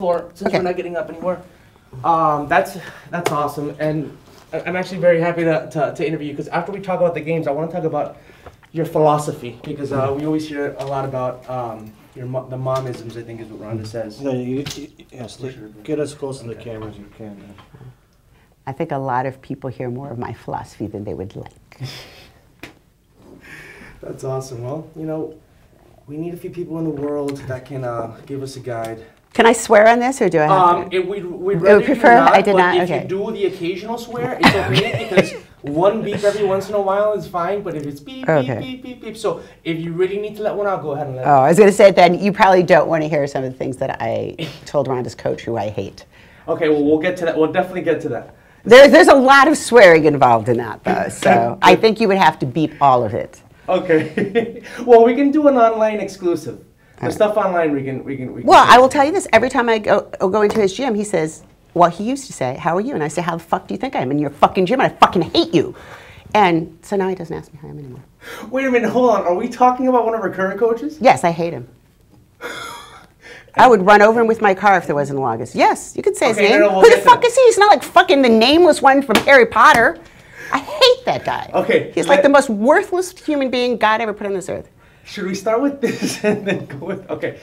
floor since we're not getting up anymore. That's awesome, and I'm actually very happy to interview you because after we talk about the games, I want to talk about your philosophy because we always hear a lot about the momisms. I think is what Ronda says. No, yes, get as close to the camera as you can. I think a lot of people hear more of my philosophy than they would like. That's awesome. Well, you know, we need a few people in the world that can give us a guide. Can I swear on this, or do I have to? We'd rather prefer not, I did not. If okay. you do the occasional swear, it's okay because one beep every once in a while is fine. But if it's beep, beep, beep, beep, beep, so if you really need to let one out, go ahead and let it out. I was going to say then you probably don't want to hear some of the things that I told Ronda's coach, who I hate. Okay, well we'll get to that. We'll definitely get to that. There's a lot of swearing involved in that, though. So I think you would have to beep all of it. Okay. Well, we can do an online exclusive. The stuff online we can. Well, I will tell you this. Every time I go into his gym, he says, well, he used to say, how are you? And I say, how the fuck do you think I am in your fucking gym? And I fucking hate you. And so now he doesn't ask me how I am anymore. Wait a minute, hold on. Are we talking about one of our current coaches? Yes, I hate him. I would run over him with my car if there wasn't a August. Yes, you could say his name. We'll Who the fuck is he? He's not like fucking the nameless one from Harry Potter. I hate that guy. Okay. He's like the most worthless human being God ever put on this earth. Should we start with this and then go with, okay.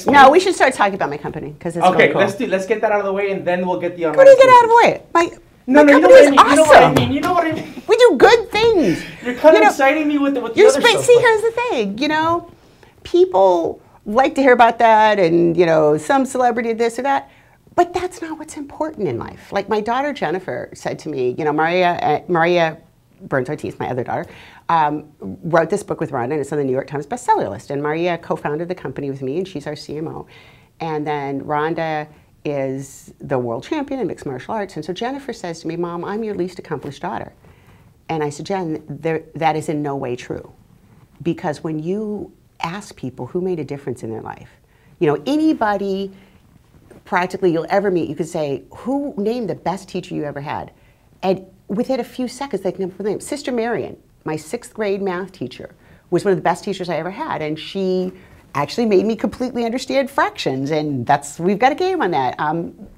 No, we should start talking about my company because it's okay, really cool. let's get that out of the way and then we'll get the online. What do you get out of the way? My company is awesome. You know what I mean? We do good things. You're kind of exciting me with the other stuff. See, here's the thing, you know, people like to hear about that and, you know, some celebrity this or that, but that's not what's important in life. Like my daughter Jennifer said to me, you know, Maria Burns Ortiz, my other daughter, wrote this book with Ronda, and it's on the New York Times bestseller list. And Maria co-founded the company with me, and she's our CMO. And then Ronda is the world champion in mixed martial arts. And so Jennifer says to me, Mom, I'm your least accomplished daughter. And I said, Jen, that is in no way true. Because when you ask people who made a difference in their life, you know, anybody practically you'll ever meet, you could say, who named the best teacher you ever had? And within a few seconds, they can come up with a name. Sister Marion, my 6th grade math teacher, was one of the best teachers I ever had, and she actually made me completely understand fractions, and we've got a game on that.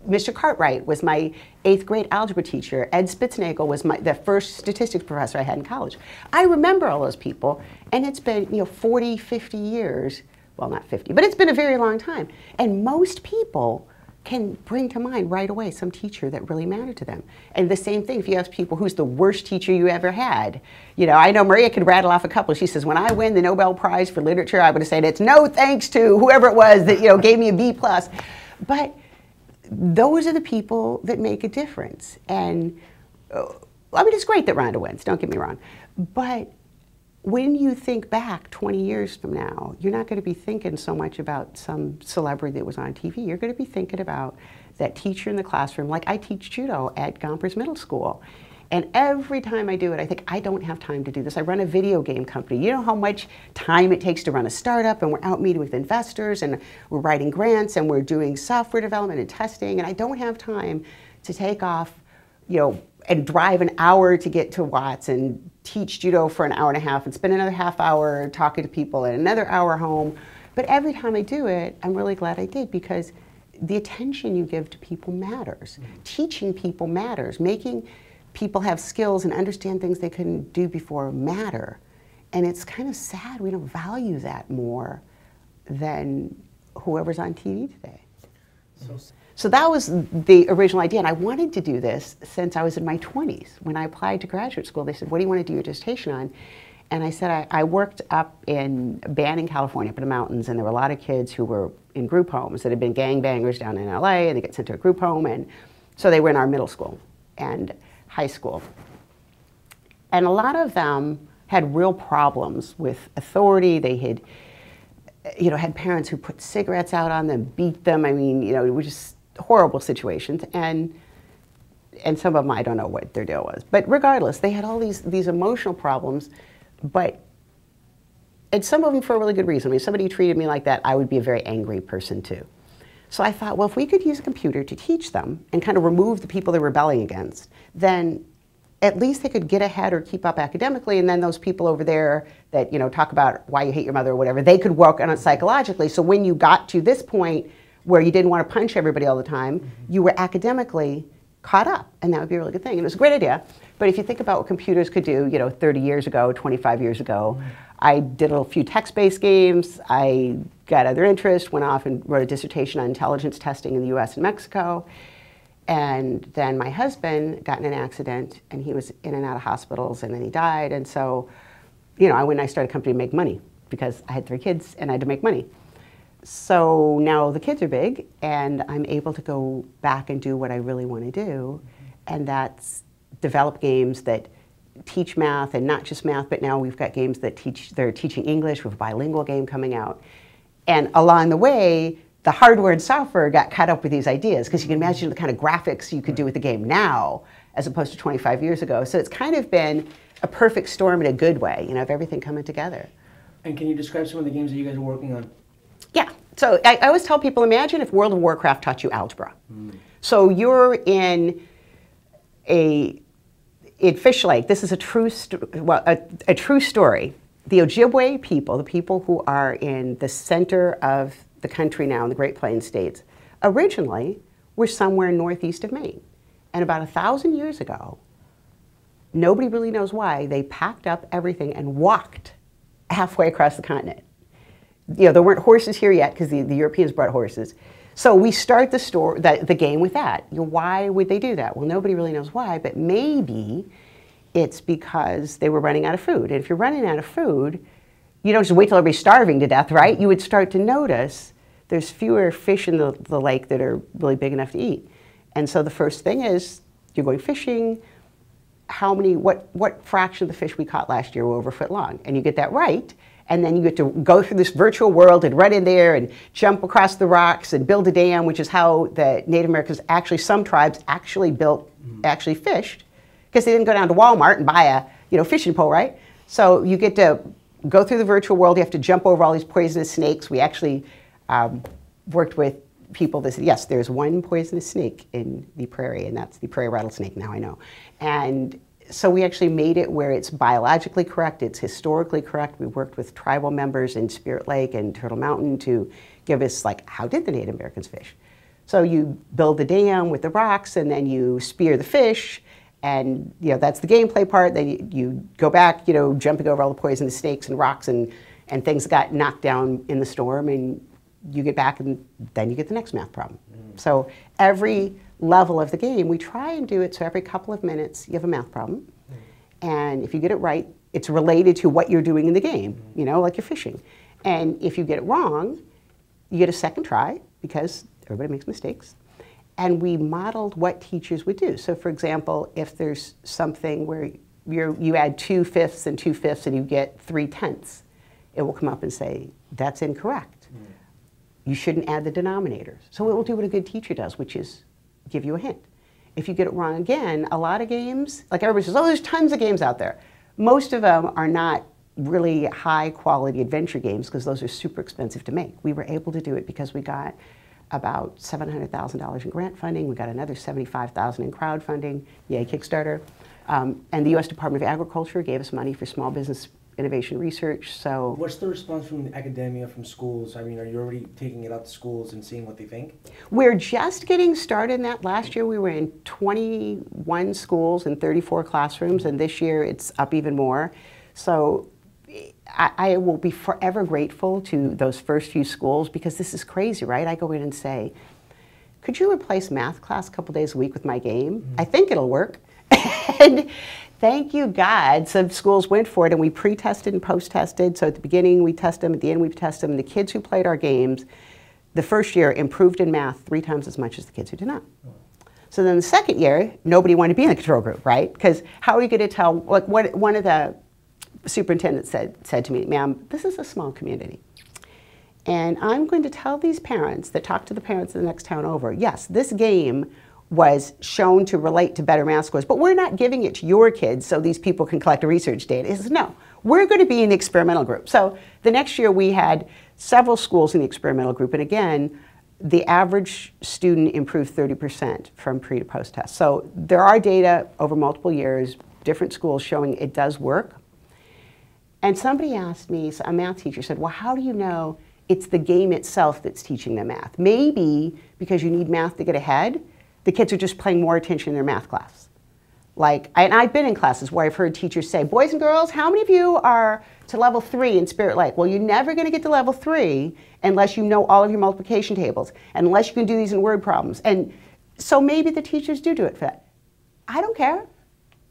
Mr. Cartwright was my 8th grade algebra teacher. Ed Spitznagel was the first statistics professor I had in college. I remember all those people, and it's been 40, 50 years, well, not 50, but it's been a very long time, and most people can bring to mind right away some teacher that really mattered to them. And the same thing if you ask people who's the worst teacher you ever had. You know, I know Maria could rattle off a couple. She says, when I win the Nobel Prize for Literature, I would have said it's no thanks to whoever it was that, gave me a B+. But those are the people that make a difference. And I mean, it's great that Ronda wins, don't get me wrong. But when you think back 20 years from now, you're not going to be thinking so much about some celebrity that was on TV. You're going to be thinking about that teacher in the classroom. Like I teach judo at Gompers Middle School. And every time I do it, I think, I don't have time to do this. I run a video game company. You know how much time it takes to run a startup, and we're out meeting with investors, and we're writing grants, and we're doing software development and testing, and I don't have time to take off, and drive an hour to get to Watts and teach judo for an hour and a half and spend another half hour talking to people and another hour home. But every time I do it, I'm really glad I did, because the attention you give to people matters. Teaching people matters. Making people have skills and understand things they couldn't do before matter. And it's kind of sad we don't value that more than whoever's on TV today. So that was the original idea, and I wanted to do this since I was in my 20s. When I applied to graduate school, they said, what do you want to do your dissertation on? And I said, I worked up in Banning, California, up in the mountains, and there were a lot of kids who were in group homes that had been gangbangers down in LA, and they get sent to a group home, and so they were in our middle school and high school. And a lot of them had real problems with authority. They had, had parents who put cigarettes out on them, beat them. I mean, it was just horrible situations, and some of them, I don't know what their deal was. But regardless, they had all these emotional problems, and some of them for a really good reason. I mean, if somebody treated me like that, I would be a very angry person too. So I thought, well, if we could use a computer to teach them and kind of remove the people they're rebelling against, then at least they could get ahead or keep up academically, and then those people over there that, talk about why you hate your mother or whatever, they could work on it psychologically. So when you got to this point where you didn't want to punch everybody all the time, you were academically caught up, and that would be a really good thing. And it was a great idea. But if you think about what computers could do, 30 years ago, 25 years ago, I did a few text-based games. I got other interests, went off and wrote a dissertation on intelligence testing in the US and Mexico. And then my husband got in an accident, and he was in and out of hospitals, and then he died. And so, I went and I started a company to make money because I had 3 kids and I had to make money. So now the kids are big, and I'm able to go back and do what I really want to do, and that's develop games that teach math, and not just math, but now we've got games that they're teaching English. We have a bilingual game coming out. And along the way, the hardware and software got caught up with these ideas, because you can imagine the kind of graphics you could do with the game now as opposed to 25 years ago. So it's kind of been a perfect storm in a good way, of everything coming together. And can you describe some of the games that you guys are working on? Yeah. So I always tell people, imagine if World of Warcraft taught you algebra. So you're in Fish Lake. This is a true story. The Ojibwe people, the people who are in the center of the country now in the Great Plains states, originally were somewhere northeast of Maine. And about 1,000 years ago, nobody really knows why, they packed up everything and walked halfway across the continent. There weren't horses here yet because the Europeans brought horses. So we start the game with that. Why would they do that? Well, nobody really knows why, but maybe it's because they were running out of food. And if you're running out of food, you don't just wait till everybody's starving to death, right? You would start to notice there's fewer fish in the lake that are really big enough to eat. And so the first thing is, you're going fishing, what fraction of the fish we caught last year were over a foot long? And you get that right, and then you get to go through this virtual world and run in there and jump across the rocks and build a dam, which is how the Native Americans, some tribes actually fished, because they didn't go down to Walmart and buy a fishing pole, right? So you get to go through the virtual world. You have to jump over all these poisonous snakes. We actually worked with people that said, yes, there's one poisonous snake in the prairie, and that's the prairie rattlesnake, now I know. And so we actually made it where it's biologically correct, it's historically correct. We worked with tribal members in Spirit Lake and Turtle Mountain to give us, how did the Native Americans fish? So you build the dam with the rocks, and then you spear the fish, and that's the gameplay part. Then you go back, jumping over all the poisonous snakes and rocks and things that got knocked down in the storm, and you get back, and then you get the next math problem. So every level of the game, we try and do it so every couple of minutes you have a math problem. And if you get it right, it's related to what you're doing in the game, like you're fishing. And if you get it wrong, you get a second try, because everybody makes mistakes. And we modeled what teachers would do. So for example, if there's something where you add 2/5 and 2/5 and you get 3/10, it will come up and say, that's incorrect. You shouldn't add the denominators. So it will do what a good teacher does, which is give you a hint. If you get it wrong again, a lot of games, everybody says, there's tons of games out there. Most of them are not really high quality adventure games, because those are super expensive to make. We were able to do it because we got about $700,000 in grant funding. We got another $75,000 in crowdfunding, yay Kickstarter. And the U.S. Department of Agriculture gave us money for small business innovation research. So what's the response from academia, from schools? I mean, are you already taking it out to schools and seeing what they think? We're just getting started in that. Last year we were in 21 schools and 34 classrooms, and this year it's up even more. So I will be forever grateful to those first few schools, because this is crazy, right? I go in and say, could you replace math class a couple days a week with my game? I think it'll work. And thank you, God, some schools went for it, and we pre-tested and post-tested. So at the beginning we test them, at the end we test them. And the kids who played our games the first year improved in math 3 times as much as the kids who did not. So then the second year, nobody wanted to be in the control group, right? Because how are you going to tell, one of the superintendents said to me, ma'am, this is a small community. And I'm going to tell these parents that talk to the parents in the next town over, yes, this game was shown to relate to better math scores, but we're not giving it to your kids so these people can collect research data. He says, no, we're going to be in the experimental group. So the next year we had several schools in the experimental group, and again, the average student improved 30% from pre to post test. So there are data over multiple years, different schools showing it does work. And somebody asked me, a math teacher said, well, how do you know it's the game itself that's teaching them math. Maybe because you need math to get ahead, the kids are just paying more attention in their math class. Like, and I've been in classes where I've heard teachers say, boys and girls, how many of you are to level 3 in Spirit Lake? Well, you're never going to get to level 3 unless you know all of your multiplication tables, and unless you can do these in word problems. And so maybe the teachers do it for that. I don't care.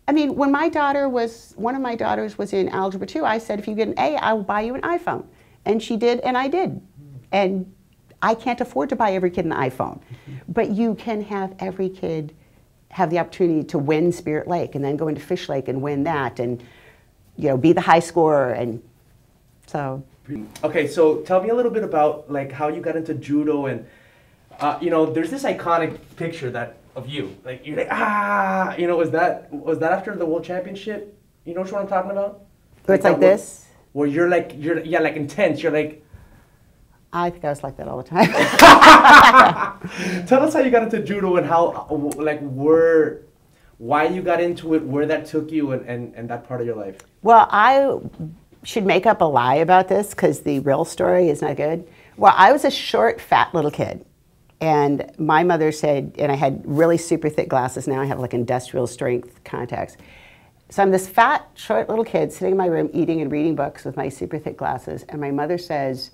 I mean, when one of my daughters was in Algebra 2, I said, if you get an A, I will buy you an iPhone. And she did, and I did. And I can't afford to buy every kid an iPhone. But you can have every kid have the opportunity to win Spirit Lake and then go into Fish Lake and win that and, you know, be the high scorer. And so. Okay, so tell me a little bit about like how you got into judo and, you know, there's this iconic picture of you. Like, you're like, you know, was that after the World Championship? You know what I'm talking about? Where it's like this? Where you're like intense. You're like. I think I was like that all the time. Tell us how you got into judo and how, like, why you got into it, where that took you, and that part of your life. Well, I should make up a lie about this because the real story is not good. Well, I was a short, fat little kid. And my mother said, and I had really super thick glasses. Now I have like industrial strength contacts. So I'm this fat, short little kid sitting in my room eating and reading books with my super thick glasses. And my mother says,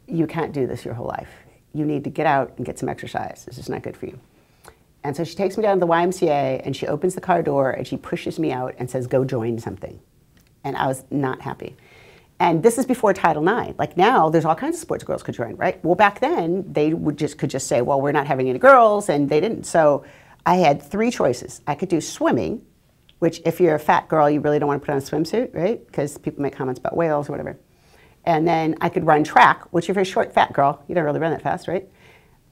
you can't do this your whole life. You need to get out and get some exercise. This is not good for you. And so she takes me down to the YMCA and she opens the car door and she pushes me out and says, go join something. And I was not happy. And this is before Title IX. Like now, there's all kinds of sports girls could join, right? Well, back then, they could just say, well, we're not having any girls, and they didn't. So I had 3 choices. I could do swimming, which if you're a fat girl, you really don't want to put on a swimsuit, right? Because people make comments about whales or whatever. And then I could run track, which if you're a short, fat girl, you don't really run that fast, right?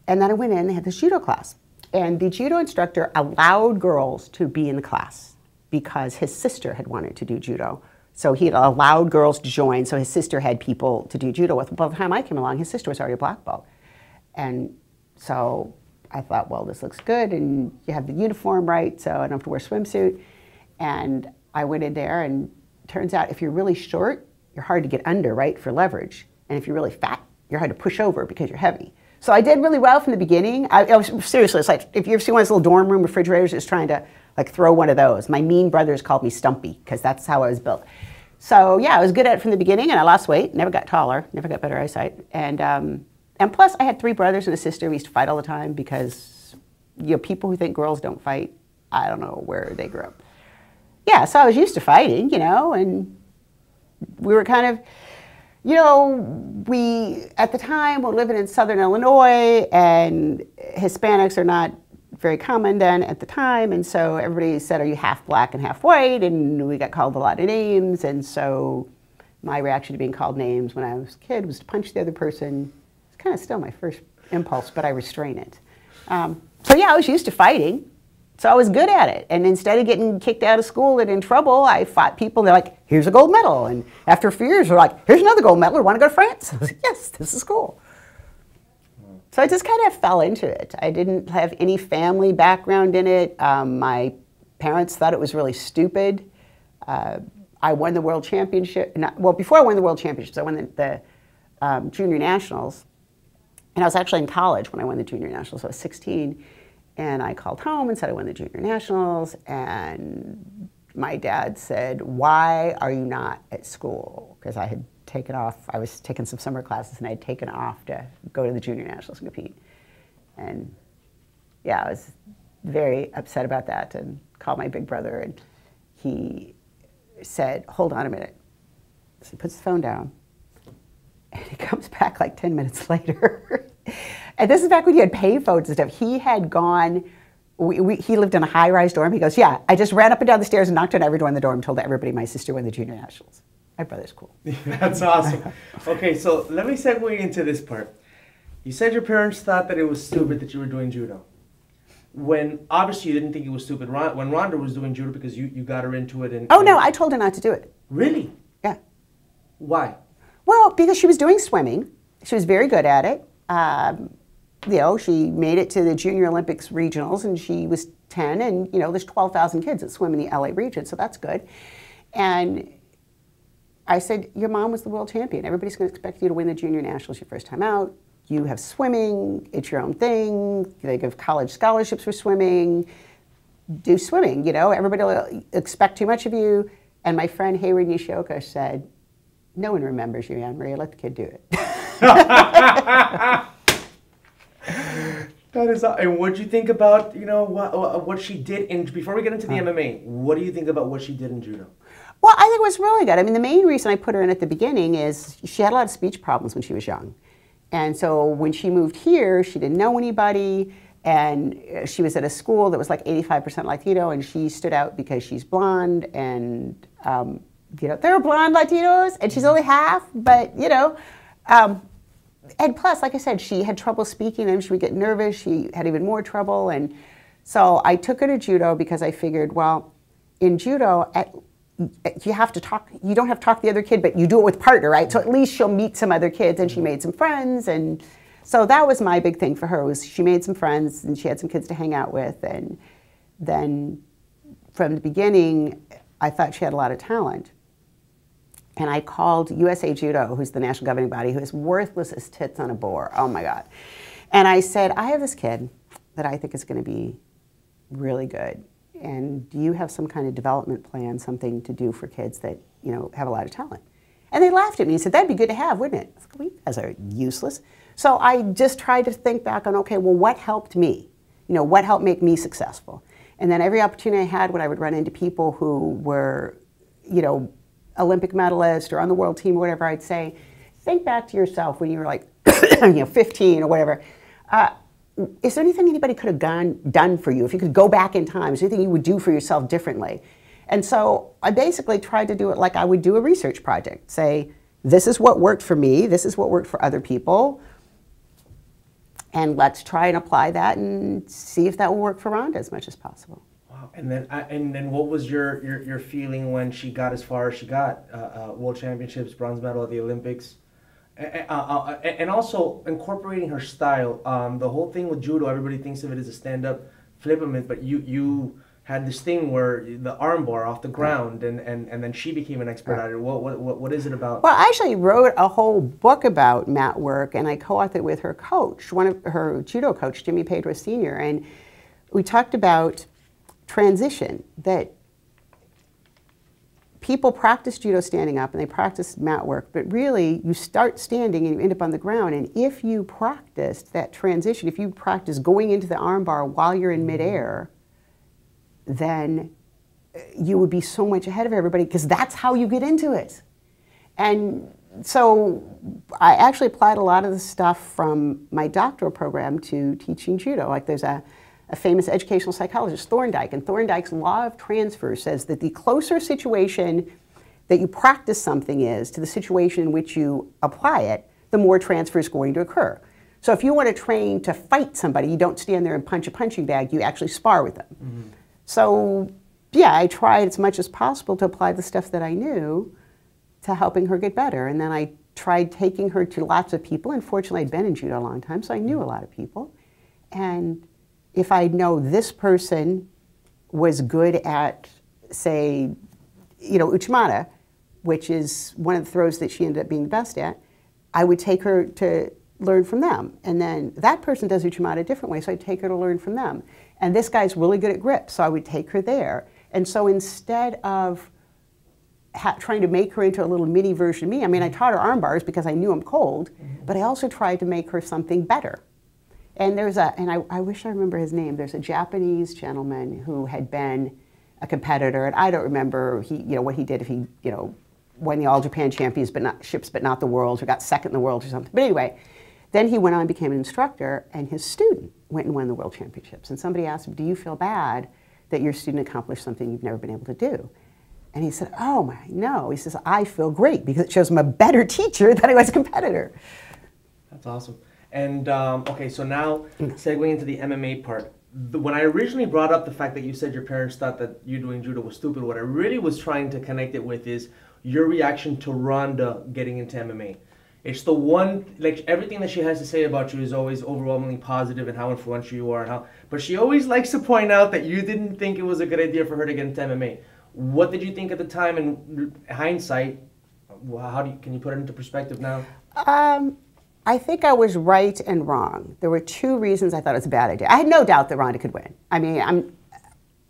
And then I went in, they had this judo class. And the judo instructor allowed girls to be in the class because his sister had wanted to do judo. So he had allowed girls to join, so his sister had people to do judo with. By the time I came along, his sister was already a black belt. And so I thought, well, this looks good, and you have the uniform right, so I don't have to wear a swimsuit. And I went in there, and it turns out if you're really short, you're hard to get under, right, for leverage. And if you're really fat, you're hard to push over because you're heavy. So I did really well from the beginning. I was, seriously, it's like if you ever see one of those little dorm room refrigerators, it's trying to like throw one of those. My mean brothers called me Stumpy because that's how I was built. So yeah, I was good at it from the beginning, and I lost weight, never got taller, never got better eyesight. And plus I had 3 brothers and a sister. We used to fight all the time because, you know, people who think girls don't fight, I don't know where they grew up. Yeah, so I was used to fighting, you know, and we were kind of, you know, we, at the time, were living in Southern Illinois, and Hispanics are not very common then at the time, and so everybody said, are you half black and half white? And we got called a lot of names, and so my reaction to being called names when I was a kid was to punch the other person. It's kind of still my first impulse, but I restrain it. So yeah, I was used to fighting, so I was good at it. And instead of getting kicked out of school and in trouble, I fought people, and they're like, here's a gold medal. And after a few years, they're like, here's another gold medal. Want to go to France? I was like, yes, this is cool. So I just kind of fell into it. I didn't have any family background in it. My parents thought it was really stupid. I won the world championship. Well, before I won the world championships, I won the junior nationals. And I was actually in college when I won the junior nationals. So I was 16. And I called home and said I won the junior nationals. And my dad said, why are you not at school? Because I had taken off. I was taking some summer classes, and I had taken off to go to the junior nationals and compete. And yeah, I was very upset about that, and called my big brother, and he said, hold on a minute. So he puts the phone down, and he comes back like 10 minutes later. And this is back when you had pay phones and stuff. He had gone, he lived in a high-rise dorm. He goes, yeah, I just ran up and down the stairs and knocked on every door in the dorm and told everybody my sister won the junior nationals. My brother's cool. That's awesome. Okay, so let me segue into this part. You said your parents thought that it was stupid that you were doing judo. When obviously you didn't think it was stupid when Ronda was doing judo because you got her into it. And, oh, no, I told her not to do it. Really? Yeah. Why? Well, because she was doing swimming. She was very good at it. You know, she made it to the Junior Olympics regionals, and she was 10, and, you know, there's 12,000 kids that swim in the LA region, so that's good. And I said, your mom was the world champion. Everybody's going to expect you to win the junior nationals your first time out. You have swimming. It's your own thing. They give college scholarships for swimming. Do swimming, you know. Everybody will expect too much of you. And my friend Hayward Nishioka said, no one remembers you, AnnMaria. Let the kid do it. That is, and what do you think about, you know, what she did in, before we get into the MMA, what do you think about what she did in judo? Well, I think it was really good. I mean, the main reason I put her in at the beginning is she had a lot of speech problems when she was young. And so when she moved here, she didn't know anybody, and she was at a school that was like 85% Latino, and she stood out because she's blonde, and, you know, there are blonde Latinos, and she's only half, but, you know, and plus, like I said, she had trouble speaking, and she would get nervous. She had even more trouble. And so I took her to judo because I figured, well, in judo, you have to talk. You don't have to talk to the other kid, but you do it with partner, right? So at least she'll meet some other kids, and she made some friends. And so that was my big thing for her, was she made some friends, and she had some kids to hang out with. And then from the beginning, I thought she had a lot of talent. And I called USA Judo, who's the national governing body, who is worthless as tits on a boar. Oh my God. And I said, I have this kid that I think is going to be really good. And do you have some kind of development plan, something to do for kids that, you know, have a lot of talent? And they laughed at me and said, that'd be good to have, wouldn't it? I was like, well, you guys are useless. So I just tried to think back on, okay, well, what helped me? You know, what helped make me successful? And then every opportunity I had when I would run into people who were, you know, Olympic medalist or on the world team or whatever, I'd say, think back to yourself when you were like, you know, 15 or whatever. Is there anything anybody could have done for you? If you could go back in time, is there anything you would do for yourself differently? And so I basically tried to do it like I would do a research project. Say, this is what worked for me, this is what worked for other people, and let's try and apply that and see if that will work for Ronda as much as possible. And then what was your feeling when she got as far as she got? World Championships, bronze medal at the Olympics, and also incorporating her style. The whole thing with judo, everybody thinks of it as a stand-up flip-a-myth, but you had this thing where the armbar off the ground, and then she became an expert at it. What is it about? Well, I actually wrote a whole book about mat work, and I co-authored with her coach, one of her judo coach, Jimmy Pedro Sr., and we talked about transition, that people practice judo standing up and they practice mat work, but really you start standing and you end up on the ground, and if you practiced that transition, if you practice going into the armbar while you're in midair, then you would be so much ahead of everybody, because that's how you get into it. And so I actually applied a lot of the stuff from my doctoral program to teaching judo. Like there's a famous educational psychologist, Thorndike, and Thorndike's law of transfer says that the closer situation that you practice something is to the situation in which you apply it, the more transfer is going to occur. So if you want to train to fight somebody, you don't stand there and punch a punching bag, you actually spar with them. Mm-hmm. So yeah, I tried as much as possible to apply the stuff that I knew to helping her get better. And then I tried taking her to lots of people. Unfortunately, I'd been in judo a long time, so I knew a lot of people. And if I know this person was good at, say, you know, Uchimata, which is one of the throws that she ended up being the best at, I would take her to learn from them. And then that person does Uchimata a different way, so I'd take her to learn from them. And this guy's really good at grip, so I would take her there. And so instead of trying to make her into a little mini version of me, I mean, I taught her arm bars because I knew I'm cold, but I also tried to make her something better. And there's I wish I remember his name, there's a Japanese gentleman who had been a competitor, and I don't remember what he did, if he, you know, won the All Japan Championships but not the Worlds, or got second in the Worlds or something. But anyway, then he went on and became an instructor, and his student went and won the World Championships. And somebody asked him, do you feel bad that your student accomplished something you've never been able to do? And he said, oh my, no. He says, I feel great because it shows I'm a better teacher than I was a competitor. That's awesome. And okay, so now segueing into the MMA part. When I originally brought up the fact that you said your parents thought that you doing judo was stupid, what I really was trying to connect it with is your reaction to Ronda getting into MMA. It's the one, like, everything that she has to say about you is always overwhelmingly positive and how influential you are, and but she always likes to point out that you didn't think it was a good idea for her to get into MMA. What did you think at the time, in hindsight? Can you put it into perspective now? I think I was right and wrong. There were two reasons I thought it was a bad idea. I had no doubt that Ronda could win. I mean,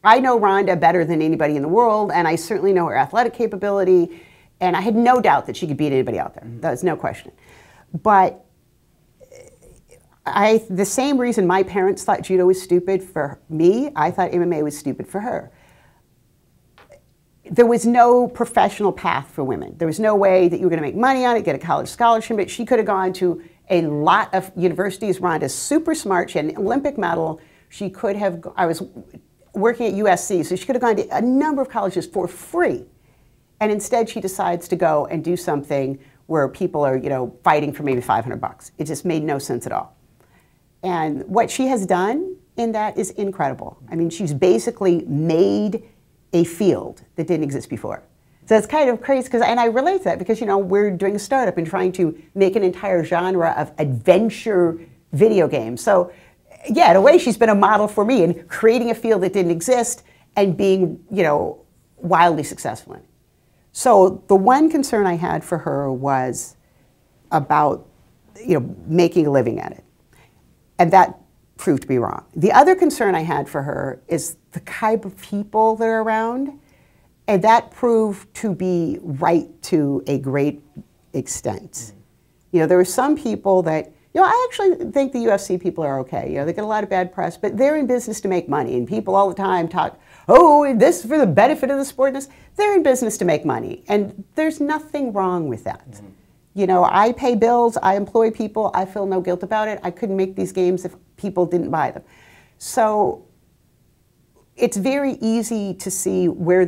I know Ronda better than anybody in the world, and I certainly know her athletic capability, and I had no doubt that she could beat anybody out there. Mm-hmm. That was no question. But the same reason my parents thought judo was stupid for me, I thought MMA was stupid for her. There was no professional path for women. There was no way that you were going to make money on it, get a college scholarship. But she could have gone to a lot of universities. Ronda's super smart. She had an Olympic medal. She could have, I was working at USC, so she could have gone to a number of colleges for free. And instead she decides to go and do something where people are, fighting for maybe $500. It just made no sense at all. And what she has done in that is incredible. I mean, she's basically made a field that didn't exist before. So it's kind of crazy, and I relate to that because, we're doing a startup and trying to make an entire genre of adventure video games. So yeah, in a way she's been a model for me in creating a field that didn't exist and being, wildly successful in it. So the one concern I had for her was about, making a living at it. And that proved to be wrong. The other concern I had for her is the type of people that are around, and that proved to be right to a great extent. Mm-hmm. There were some people that, I actually think the UFC people are okay. They get a lot of bad press, but they're in business to make money, and people all the time talk, oh, this is for the benefit of the sport. They're in business to make money, and there's nothing wrong with that. Mm-hmm. I pay bills, I employ people, I feel no guilt about it. I couldn't make these games if people didn't buy them. So it's very easy to see where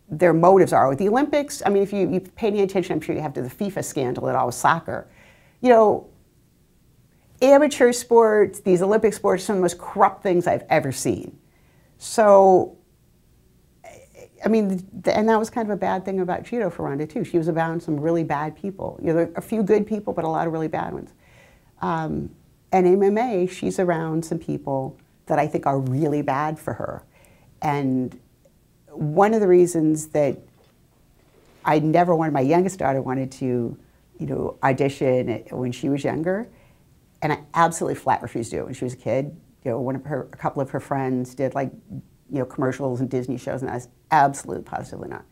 their motives are. With the Olympics, I mean, if you pay any attention, I'm sure you have to the FIFA scandal and all with soccer. Amateur sports, these Olympic sports, are some of the most corrupt things I've ever seen. So, I mean, and that was kind of a bad thing about judo for Ronda too. She was around some really bad people. There are a few good people, but a lot of really bad ones. And in MMA, she's around some people that I think are really bad for her. And one of the reasons that I never wanted, my youngest daughter wanted to, audition when she was younger, and I absolutely flat refused to do it when she was a kid. A couple of her friends did commercials and Disney shows, and I was absolutely positively not.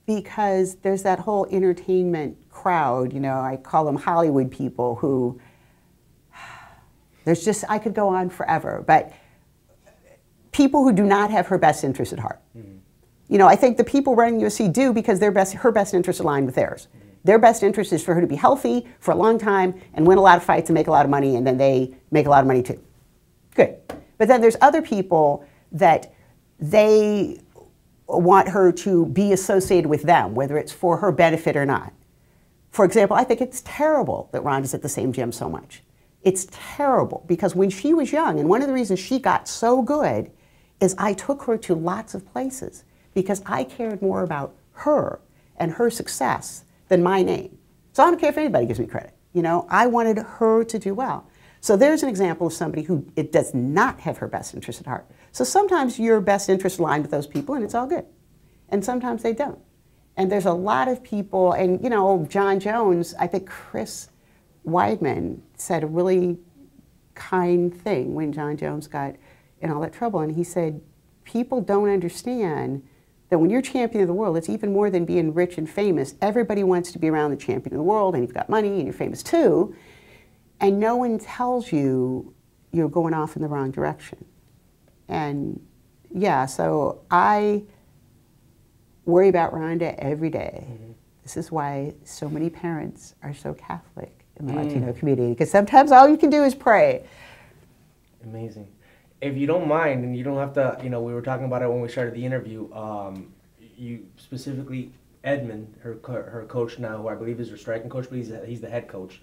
Because there's that whole entertainment crowd, I call them Hollywood people who, I could go on forever, but people who do not have her best interest at heart. Mm-hmm. I think the people running UFC do because her best interests align with theirs. Mm-hmm. Their best interest is for her to be healthy for a long time and win a lot of fights and make a lot of money, and then they make a lot of money too. Good. But then there's other people that they want her to be associated with them, whether it's for her benefit or not. For example, I think it's terrible that Ronda's at the same gym so much. It's terrible because when she was young, and one of the reasons she got so good is I took her to lots of places because I cared more about her and her success than my name. So I don't care if anybody gives me credit. I wanted her to do well. So there's an example of somebody who it does not have her best interest at heart. So sometimes your best interest align with those people and it's all good. And sometimes they don't. And there's a lot of people, and John Jones, I think Chris Weidman said a really kind thing when John Jones got in all that trouble. And he said, people don't understand that when you're champion of the world, it's even more than being rich and famous. Everybody wants to be around the champion of the world, and you've got money, and you're famous too. And no one tells you you're going off in the wrong direction. And yeah, so I worry about Ronda every day. Mm-hmm. This is why so many parents are so Catholic in the Latino community, because sometimes all you can do is pray. Amazing. If you don't mind, and you don't have to, we were talking about it when we started the interview, you specifically, Edmond, her coach now, who I believe is her striking coach, but he's the head coach.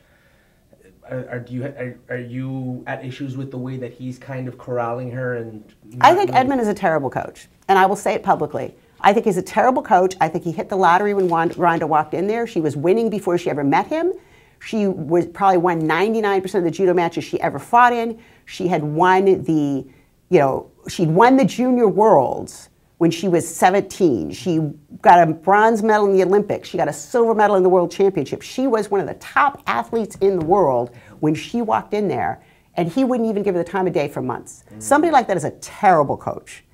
Are you at issues with the way that he's kind of corralling her? And I think Edmond is a terrible coach, and I will say it publicly. I think he's a terrible coach. I think he hit the lottery when Ronda walked in there. She was winning before she ever met him. She probably won 99% of the judo matches she ever fought in. She had won she'd won the junior worlds when she was 17. She got a bronze medal in the Olympics. She got a silver medal in the World Championship. She was one of the top athletes in the world when she walked in there, and he wouldn't even give her the time of day for months. Somebody like that is a terrible coach.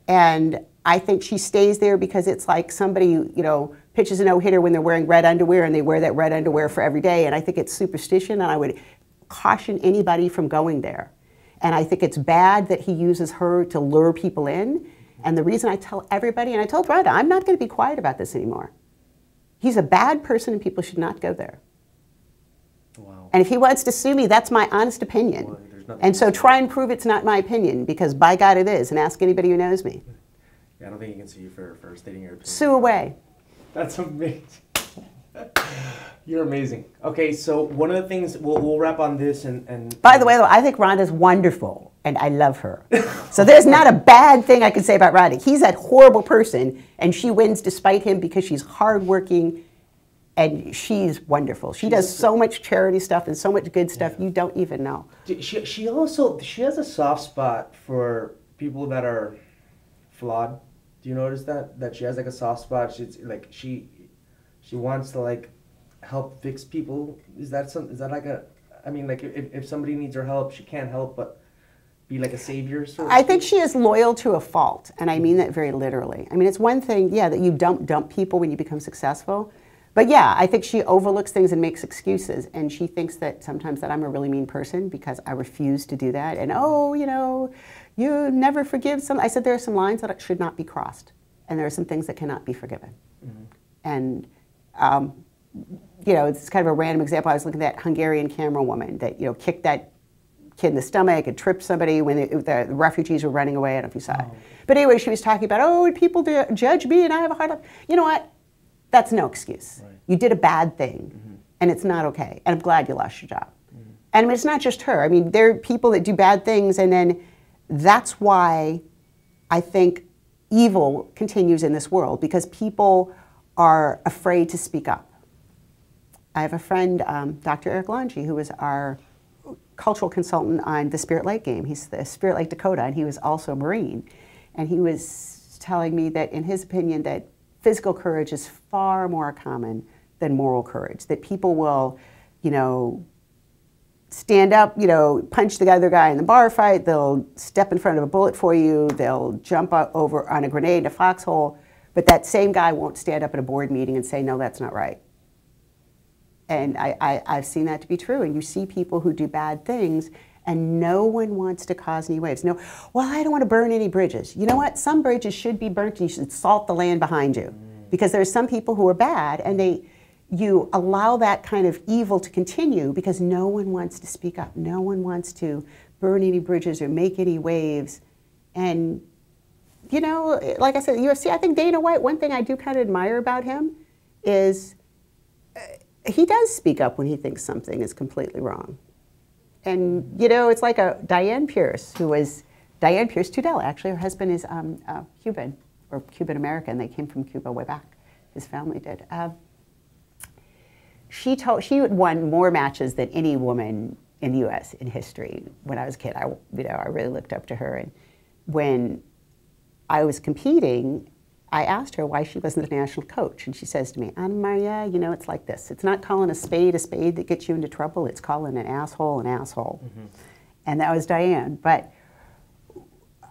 And I think she stays there because it's like somebody, you know, pitches a no-hitter when they're wearing red underwear and they wear that red underwear for every day. And I think it's superstition, and I would caution anybody from going there. And I think it's bad that he uses her to lure people in. And the reason I tell everybody, and I told Ronda, I'm not going to be quiet about this anymore. He's a bad person and people should not go there. Wow. And if he wants to sue me, that's my honest opinion. Well, and so try and prove it's not my opinion, because by God it is, and ask anybody who knows me. Yeah, I don't think he can sue you for stating your opinion. Sue away. That's amazing. You're amazing. Okay, so one of the things, we'll wrap on this and By the way, though, I think Ronda's wonderful, and I love her. So there's not a bad thing I can say about Ronda. He's that horrible person, and she wins despite him because she's hardworking, and she's wonderful. She does so much charity stuff and so much good stuff you don't even know. She also, she has a soft spot for people that are flawed. Do you notice that? That she has like a soft spot. She's like, she wants to like help fix people. Is that like a, I mean, like if somebody needs her help, she can't help but be like a savior sort of. I think she is loyal to a fault, and I mean that very literally. I mean, it's one thing, yeah, that you don't dump people when you become successful, but yeah, I think she overlooks things and makes excuses, and she thinks that sometimes that I'm a really mean person because I refuse to do that, and oh, you know, you never forgive some. I said there are some lines that should not be crossed, and there are some things that cannot be forgiven. And you know, it's kind of a random example. I was looking at that Hungarian camera woman that, you know, kicked that kid in the stomach and tripped somebody when the refugees were running away. I don't know if you saw it. But anyway, she was talking about, oh, people judge me and I have a hard life. You know what? That's no excuse. Right. You did a bad thing, and it's not okay. And I'm glad you lost your job. And I mean, it's not just her. I mean, there are people that do bad things, and then that's why I think evil continues in this world, because people are afraid to speak up. I have a friend, Dr. Eric Longi, who was our cultural consultant on the Spirit Lake game. He's the Spirit Lake Dakota, and he was also a Marine. And he was telling me that, in his opinion, that physical courage is far more common than moral courage. That people will, you know, stand up, you know, punch the other guy in the bar fight. They'll step in front of a bullet for you. They'll jump over on a grenade in a foxhole. But that same guy won't stand up at a board meeting and say, no, that's not right. And I've seen that to be true. And you see people who do bad things, and no one wants to cause any waves. No, well, I don't want to burn any bridges. You know what? Some bridges should be burnt, and you should salt the land behind you. Because there's some people who are bad, and you allow that kind of evil to continue because no one wants to speak up. No one wants to burn any bridges or make any waves. And, you know, like I said, UFC, I think Dana White, one thing I do kind of admire about him is he does speak up when he thinks something is completely wrong. And, you know, it's like a Diane Pierce, who was Diane Pierce Tudell, actually. Her husband is Cuban, or Cuban-American. They came from Cuba way back. His family did. She won more matches than any woman in the U.S. in history. When I was a kid, I really looked up to her. And when I was competing, I asked her why she wasn't the national coach. And she says to me, AnnMaria, you know, it's like this. It's not calling a spade that gets you into trouble. It's calling an asshole an asshole. And that was Diane. But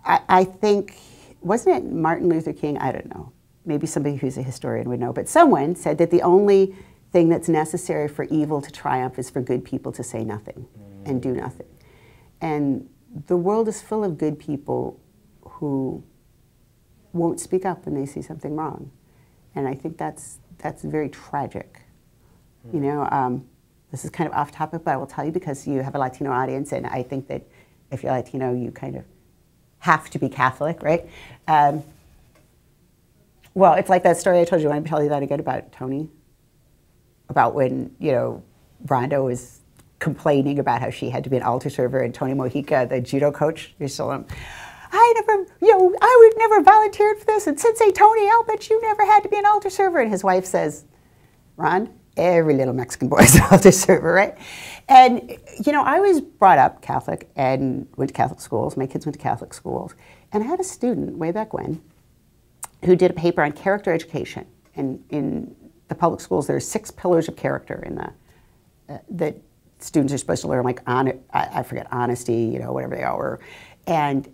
I think, wasn't it Martin Luther King? I don't know. Maybe somebody who's a historian would know. But someone said that the only thing that's necessary for evil to triumph is for good people to say nothing and do nothing. And the world is full of good people who won't speak up when they see something wrong. And I think that's very tragic. You know, this is kind of off topic, but I will tell you because you have a Latino audience, and I think that if you're Latino, you kind of have to be Catholic, right? Well, it's like that story I told you. I want to tell you that again about Tony, about when, you know, Ronda was complaining about how she had to be an altar server, and Tony Mojica, the judo coach, was telling him, I would never volunteered for this, and Sensei Tony, I'll bet you never had to be an altar server. And his wife says, Ron, every little Mexican boy is an altar server, right? And, you know, I was brought up Catholic and went to Catholic schools. My kids went to Catholic schools. And I had a student way back when who did a paper on character education. And in the public schools, there are 6 pillars of character in that students are supposed to learn, like I forget, honesty, whatever they are. And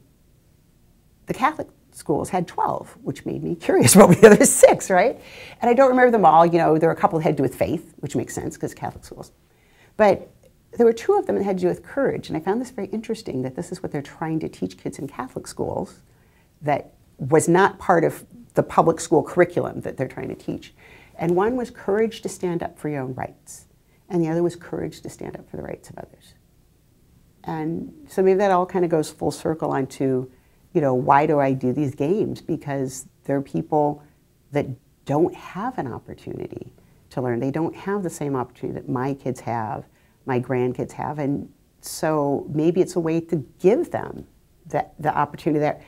the Catholic schools had 12, which made me curious about the other 6, right? And I don't remember them all. There were a couple that had to do with faith, which makes sense because Catholic schools. But there were 2 of them that had to do with courage. And I found this very interesting, that this is what they're trying to teach kids in Catholic schools that was not part of the public school curriculum that they're trying to teach. And one was courage to stand up for your own rights. And the other was courage to stand up for the rights of others. And so maybe that all kind of goes full circle onto, why do I do these games? Because there are people that don't have an opportunity to learn. They don't have the same opportunity that my kids have, my grandkids have. And so maybe it's a way to give them the opportunity, that,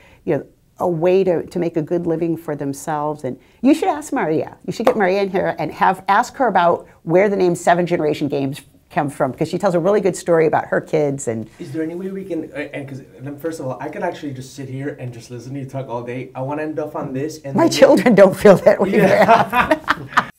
a way to make a good living for themselves. And you should ask Maria. You should get Maria in here and ask her about where the name 7 Generation Games come from, because she tells a really good story about her kids. And is there any way we can, and because first of all, I could actually just sit here and just listen to you talk all day. I want to end up on this. And my children don't feel that way. Yeah.